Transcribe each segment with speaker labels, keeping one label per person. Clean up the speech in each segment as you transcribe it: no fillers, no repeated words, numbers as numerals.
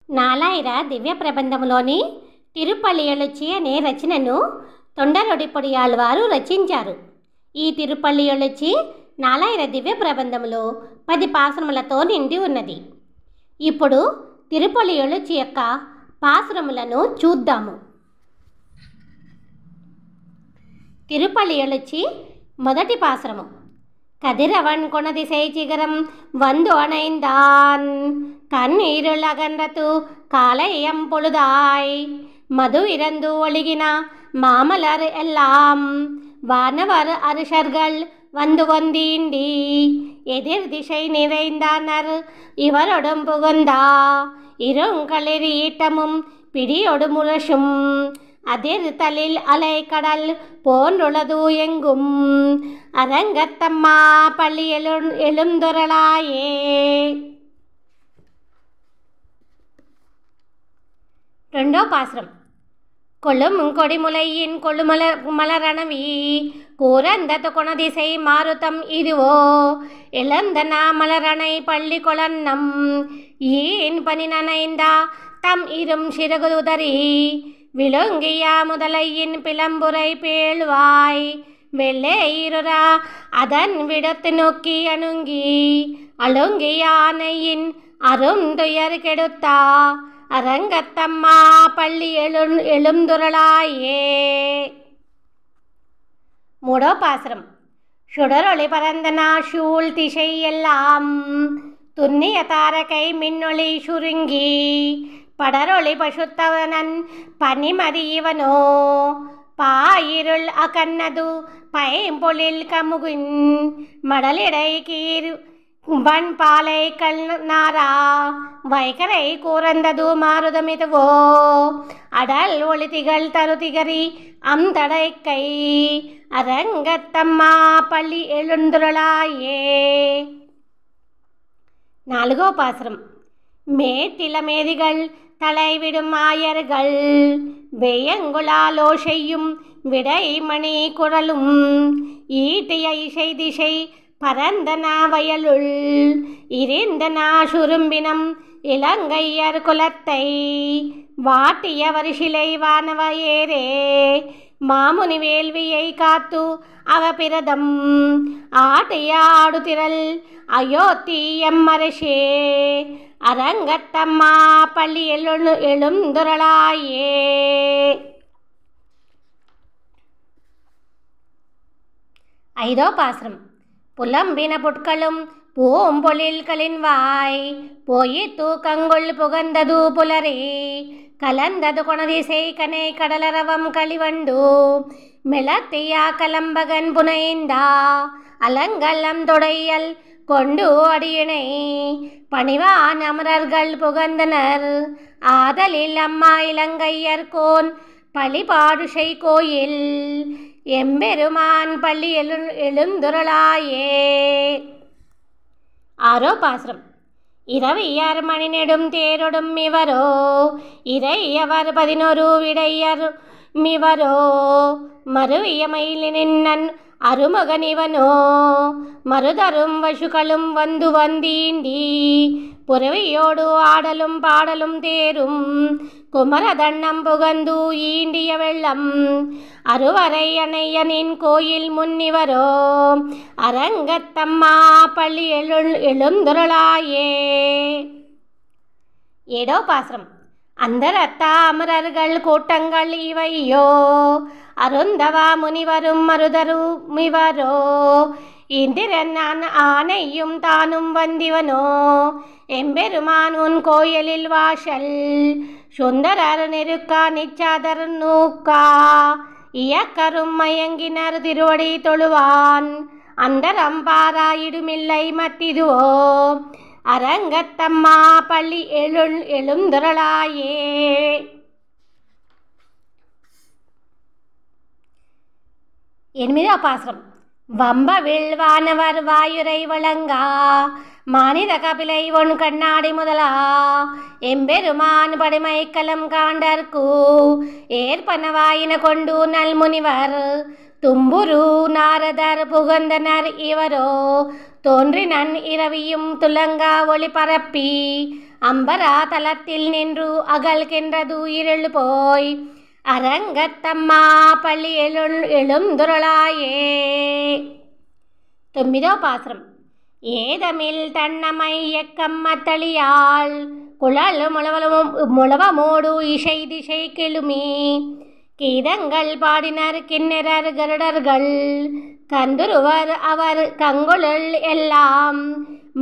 Speaker 1: నాలాయిర దివ్య ప్రబంధంలోని తిరుపల్లి ఎళుచి అనే రచనను తొండరొడిపొడియాళ్వారు రచించారు. ఈ తిరుపల్లి ఎళుచి నాలాయిర దివ్య ప్రబంధంలో 10 పాసురములతో నిండి ఉన్నది. ఇప్పుడు తిరుపల్లి ఎళుచి యొక్క పాసురములను చూద్దాము. తిరుపల్లి ఎళుచి మొదటి పాసురము. கதிரவன் கொணதிசை சிகரம் வந்து அணைந்தான், கண்ணீருள் அகன்றத்து காலையம் பொழுதாய், மது இறந்து ஒழுகின மாமலர் எல்லாம், வானவர் அரிஷர்கள் வந்து வந்தீண்டி, எதிர் திசை நிறைந்தானர் இவரொடும் புகுந்தா, இருங்களிர் ஈட்டமும் பிடியொடு முரசும், அதிர்தலில் அலைக்கடல் போன்றுளது எங்கும், அரங்கத்தம்மா பள்ளி எழுந்தொரளாயே. రెండో పాసురం. கொள்ளும் கொடிமுலையின் கொள்ளுமலரணவி கூரந்தது கொணதிசை மாருதம் இதுவோ, இளந்தனா மலரணை பள்ளி கொளன்னம், ஈன் பனி நனைந்தா தம் இரும் சிறகுதறி, விழுங்கியா முதலையின் பிளம்புரை பேழ்வாய், வெள்ளே இருரா அதன் விடத்து நோக்கி அணுங்கி, அழுங்கியானையின் அருந்துயர் கெடுத்தா, அரங்கத்தம்மா பள்ளி எழுந்துருளாயே. மூடோ பாசுரம். சுடரொளி பரந்தனா சூழ் திசை எல்லாம், துன்னிய தாரகை மின்னொளி சுருங்கி, படரொளி பசுத்தவனன் பனிமதி இவனோ, பாயிருள் அகன்னது பைம்பொழில் கமுகின், மடலிடை கீர் வன்பாலை கல்நாரா, வைகரை கூறந்தது மாருதமிதுவோ, அடல் ஒளிதிகள் தருதிகரி அம்தடைக்கை, அரங்கத்தம்மா பள்ளி எழுந்துருளாயே. நாலுகோ பாசுரம். மேட்டிளமேதிகள் தலைவிடும் ஆயர்கள், வெய்யங்குளாலோ செய்யும் விடைமணி குரலும், ஈட்டிய இசை திசை பரந்தனா வயலுள், இருந்தனா சுரும்பினம் இலங்கையர் குலத்தை, வாட்டிய வரிசிலை வானவயேரே, மாமுனி வேள்வியை காத்து அவ பிரதம், ஆட்டிய ஆடுதிரல் அயோத்தி எம்மரசே, அரங்கத்தம்மா பள்ளி எழுந்துருளாயே. ஐதோ பாசுரம். புலம்பின புட்களும் பூம்பொழில்களின் வாய், போயி தூக்கங்குள் புகந்தது புலரே, கலந்தது கொணதிசை கனை கடலரவம் களிவண்டு, மெளத்தியா கலம்பகன் புனைந்தா, அலங்கலம் தொடையல் கொண்டு அடியினை, பணிவான் அமரர்கள் புகந்தனர், ஆதலில் அம்மா இலங்கையர்கோன் பழிபாடுசை கோயில், எம்பெருமான் பள்ளி எழுந்துருளாயே. ஆரோ பாசுரம். இரவியர் மணி நெடும் தேரொடும் இவரோ, இறையவர் 11 விடையர் மிவரோ, மருவிய மயிலினன் அருமகன் இவனோ, மருதரும் வசுகளும் வந்து வந்தீண்டி, புறவியோடு ஆடலும் பாடலும் தேரும், குமரதண்ணம் புகந்து ஈண்டிய வெள்ளம், அருவரை அணையனின் கோயில் முன்னிவரோ, அரங்கத்தம்மா பள்ளி எழுந்துருளாயே. ஏடோ பாசுரம். அந்தரத்தா அமரர்கள் கூட்டங்கள் இவையோ, அருந்தவா முனிவரும் மருதரும் இவரோ, இந்திரன் ஆனையும் தானும் வந்திவனோ, எம்பெருமான் உன் கோயிலில் வாசல், சுந்தரர் நெருக்கா நிச்சாதர் நூக்கா, இயக்கரும் மயங்கினர் திருவடி தொழுவான், அந்தரம் பாராயிடுமில்லை மத்திதுவோ, அரங்கத்தம்மா பள்ளி எழுந்துருளாயே. எనిమిదో பாசுரம். வம்ப விழ்வானவர் வாயுரை வழங்கா, மானித கபிலை ஒன் கண்ணாடி முதலா, எம்பெருமான் படைமைக்கலம் காண்டர்க்கு, ஏற்பனவாயின கொண்டு நல்முனிவர், தும்புரு நாரதர் புகந்தனர் இவரோ, தோன்றினன் இரவியும் துலங்கா ஒளி பரப்பி, அம்பரா தலத்தில் நின்று அகல்கின்றது இருள் போய் அரங்கத்தம்மா பள்ளி எழுந்துருளாயே. 9వ பாசுரம். ஏதமில் தன்னமை எக்கம்மத்தளியாள் குழல் முழவமோடு இசை திசை கெழுமி கீதங்கள் பாடினர் கிண்ணறர் கருடர்கள் கந்துருவர் அவர் கங்குழல் எல்லாம்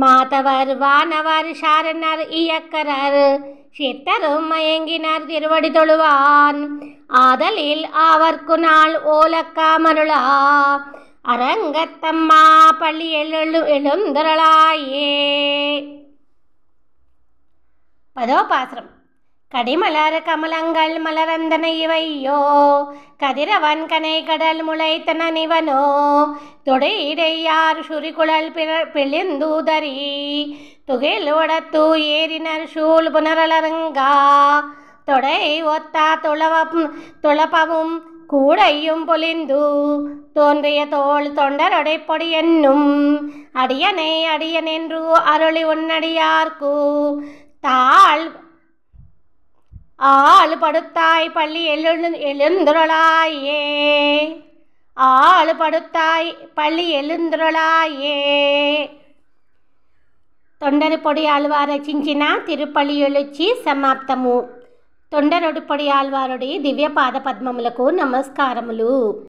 Speaker 1: மாதவர் வானவர் சாரணர் இயக்கரர் சித்தரும் மயங்கினர் திருவடி தொழுவான் ஆதலில் அவர்க்கு நாள் ஓலக்காமருளா அரங்கத்தம்மா பள்ளி எழுந்துருளாயே. 10వ பாசுரம். கடிமலர் கமலங்கள் மலரந்தன இவையோ கதிரவன் கனை கடல் முளைத்தன நிவனோ தொடையிடையார் சுரிகுழல் பிழிந்தூதரி துகிலோடத்து ஏறினர் சூழ் புனரலருங்கா தொடை ஒத்தா துளப்பவும் கூடையும் பொலிந்து தோன்றிய தோல் தொண்டரொடை பொடி என்னும் அடியனை அடியனென்று அருளி உன்னடியார்க்கு ஆள் படுத்தாய் பள்ளி எழுந்துருளாயே. ஆள் படுத்தாய் பள்ளி எழுந்துருளாயே. తొండరి పొడి ఆళ్వారు రచించిన తిరుపల్లి எழுச்சி సమాప్తము. తొండరొడి పొడి ఆళ్వారుడి దివ్య పాద పద్మములకు నమస్కారములు.